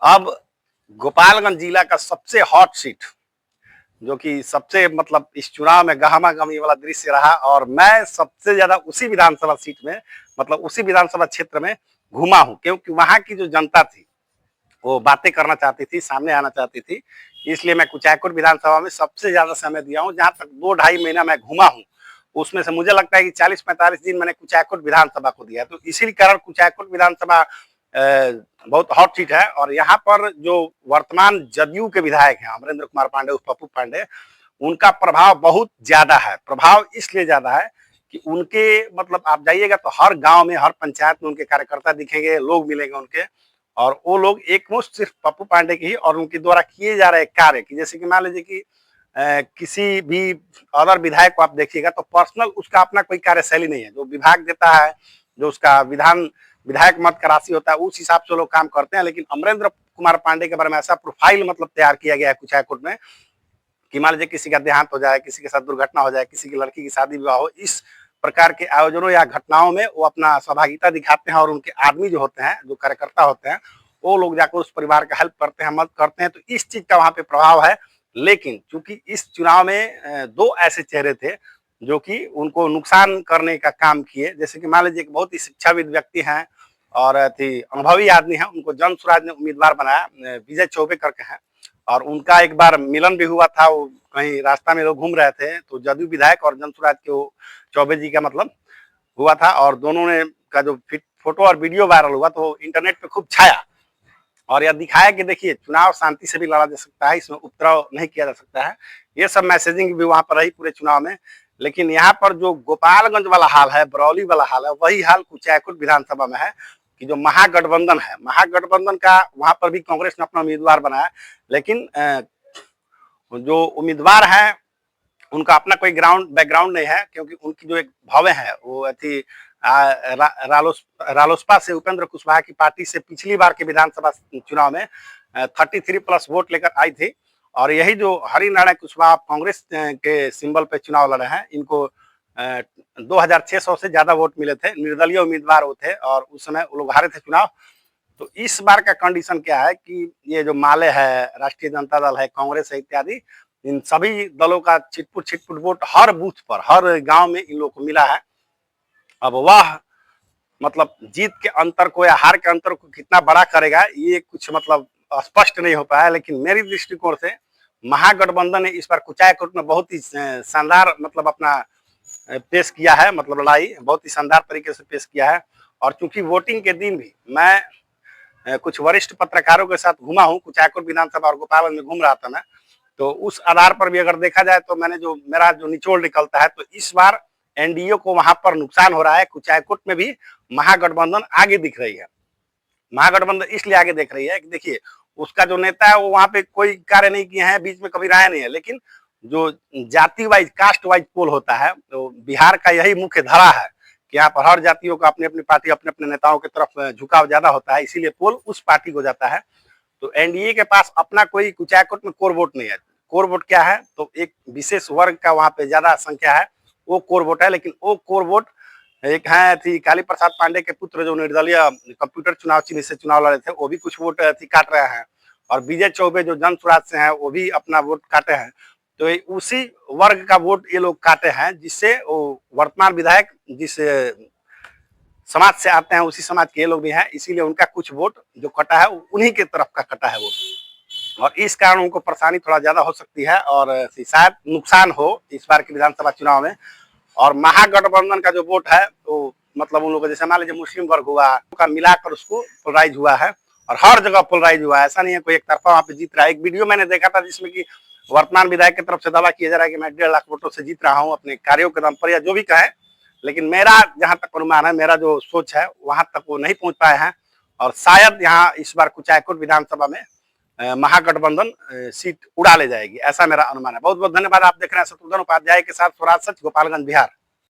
अब गोपालगंज जिला का सबसे हॉट सीट जो कि सबसे मतलब इस चुनाव में गहमा-गहमी वाला दृश्य रहा और मैं सबसे ज़्यादा उसी विधानसभा सीट में मतलब उसी विधानसभा क्षेत्र में घूमा हूँ क्योंकि वहाँ की जो जनता थी, वो बातें करना चाहती थी, सामने आना चाहती थी। इसलिए मैं कुचायकोट विधानसभा में सबसे ज़्यादा समय दिया हूँ, जहाँ तक 2 ढाई महीना मैं घूमा हूँ। उसमें से मुझे लगता है कि 40-45 दिन मैंने कुचायकोट विधानसभा को दिया है। तो इसी कारण कुचायकोट विधानसभा बहुत हॉट सीट है और यहाँ पर जो वर्तमान जदयू के विधायक हैं अमरेंद्र कुमार पांडे उर्फ पप्पू पांडे, उनका प्रभाव बहुत ज़्यादा है। प्रभाव इसलिए ज़्यादा है कि उनके मतलब आप जाइएगा तो हर गाँव में, हर पंचायत में उनके कार्यकर्ता दिखेंगे, लोग मिलेंगे उनके और वो लोग एकमुश्त सिर्फ पप्पू पांडे की ही और उनके द्वारा किए जा रहे कार्य की जैसे कि मान लीजिए कि किसी भी अदर विधायक को आप देखिएगा तो पर्सनल उसका अपना कोई कार्यशैली नहीं है। जो विभाग देता है, जो उसका विधायक मत का राशि होता है, उस हिसाब से लोग काम करते हैं। लेकिन अमरेंद्र कुमार पांडे के बारे में ऐसा प्रोफाइल मतलब तैयार किया गया है कुचायकोट में कि मान लीजिए किसी का देहांत हो जाए, किसी के साथ दुर्घटना हो जाए, किसी की लड़की की शादी विवाह हो, इस प्रकार के आयोजनों या घटनाओं में वो अपना सहभागिता दिखाते हैं और उनके आदमी जो होते हैं, जो कार्यकर्ता होते हैं, वो लोग जाकर उस परिवार का हेल्प करते हैं, मदद करते हैं। तो इस चीज का वहाँ पे प्रभाव है। लेकिन चूंकि इस चुनाव में 2 ऐसे चेहरे थे जो कि उनको नुकसान करने का काम किए। जैसे कि मान लीजिए एक बहुत ही शिक्षाविद व्यक्ति हैं और अनुभवी आदमी हैं, उनको जन स्वराज ने उम्मीदवार बनाया, विजय चौबे करके हैं और उनका एक बार मिलन भी हुआ था। वो कहीं रास्ता में लोग घूम रहे थे तो जदयू विधायक और जन स्वराज के वो चौबे जी का मतलब हुआ था और दोनों ने का जो फोटो और वीडियो वायरल हुआ तो इंटरनेट पे खूब छाया और यह दिखाया कि देखिए चुनाव शांति से भी लड़ा जा सकता है, इसमें उपद्रव नहीं किया जा सकता है। ये सब मैसेजिंग भी वहां पर रही पूरे चुनाव में। लेकिन यहाँ पर जो गोपालगंज वाला हाल है, बरौली वाला हाल है, वही हाल कुचायकोट विधानसभा में है कि जो महागठबंधन है, महागठबंधन का वहां पर भी कांग्रेस ने अपना उम्मीदवार बनाया। लेकिन जो उम्मीदवार है उनका अपना कोई बैकग्राउंड नहीं है क्योंकि उनकी जो एक भव्य है वो थी रालोसपा से उपेंद्र कुशवाहा की पार्टी से पिछली बार के विधानसभा चुनाव में 33+ वोट लेकर आई थी और यही जो हरिनारायण कुशवाहा कांग्रेस के सिंबल पे चुनाव लड़े हैं, इनको 2600 से ज्यादा वोट मिले थे। निर्दलीय उम्मीदवार वो थे और उस समय वो लोग हारे थे चुनाव। तो इस बार का कंडीशन क्या है कि ये जो माले है, राष्ट्रीय जनता दल है, कांग्रेस है इत्यादि, इन सभी दलों का छिटपुट वोट हर बूथ पर, हर गांव में इन लोगों को मिला है। अब वह मतलब जीत के अंतर को या हार के अंतर को कितना बड़ा करेगा ये कुछ मतलब स्पष्ट नहीं हो पाया। लेकिन मेरी दृष्टिकोण से महागठबंधन ने इस बार कुचायकोट में बहुत ही शानदार मतलब अपना पेश किया है, मतलब लड़ाई बहुत ही शानदार तरीके से पेश किया है। और चूंकि वोटिंग के दिन भी मैं कुछ वरिष्ठ पत्रकारों के साथ घूमा हूँ, कुचायकोट विधानसभा और गोपालगंज में घूम रहा था मैं, तो उस आधार पर भी अगर देखा जाए तो मैंने जो मेरा जो निचोड़ निकलता है तो इस बार एनडीए को वहां पर नुकसान हो रहा है। कुचायकोट में भी महागठबंधन आगे दिख रही है। महागठबंधन इसलिए आगे देख रही है कि देखिए उसका जो नेता है वो वहां पे कोई कार्य नहीं किए हैं, बीच में कभी रहा नहीं है। लेकिन जो जाति वाइज, कास्ट वाइज पोल होता है तो बिहार का यही मुख्य धारा है कि यहाँ पर हर जातियों का अपनी अपनी पार्टी, अपने अपने नेताओं की तरफ झुकाव ज्यादा होता है, इसीलिए पोल उस पार्टी को जाता है। तो एनडीए के पास अपना कोई कुचायकोट में कोर वोट नहीं है। कोर वोट क्या है तो एक विशेष वर्ग का वहां पे ज्यादा संख्या है, वो कोर वोट है। लेकिन वो कोर वोट एक है थी काली प्रसाद पांडे के पुत्र जो निर्दलीय कंप्यूटर चुनाव चिन्ह से चुनाव लड़े थे, वो भी कुछ वोट थी काट रहे हैं और विजय चौबे जो जन स्वराज से हैं वो भी अपना वोट काटे हैं। तो उसी वर्ग का वोट ये लोग काटे हैं जिससे वो वर्तमान विधायक जिस समाज से आते हैं उसी समाज के ये लोग भी हैं, इसीलिए उनका कुछ वोट जो कटा है उन्हीं के तरफ का कटा है वोट और इस कारण उनको परेशानी थोड़ा ज्यादा हो सकती है और शायद नुकसान हो इस बार के विधानसभा चुनाव में। और महागठबंधन का जो वोट है तो मतलब उन लोगों जैसे मान लीजिए मुस्लिम वर्ग हुआ का मिलाकर उसको पोलराइज हुआ है और हर जगह पोलराइज हुआ है। ऐसा नहीं है कोई एक तरफा वहां पे जीत रहा है। एक वीडियो मैंने देखा था जिसमें कि वर्तमान विधायक की तरफ से दावा किया जा रहा है कि मैं 1.5 लाख वोटों से जीत रहा हूँ अपने कार्यों के दम पर या जो भी कहे। लेकिन मेरा जहां तक अनुमान है, मेरा जो सोच है वहां तक वो नहीं पहुंच पाए हैं और शायद यहाँ इस बार कुचायकोट विधानसभा में महागठबंधन सीट उड़ा ले जाएगी, ऐसा मेरा अनुमान है। बहुत बहुत धन्यवाद। आप देख रहे हैं शत्रुघ्न उपाध्याय के साथ स्वराज सच, गोपालगंज, बिहार।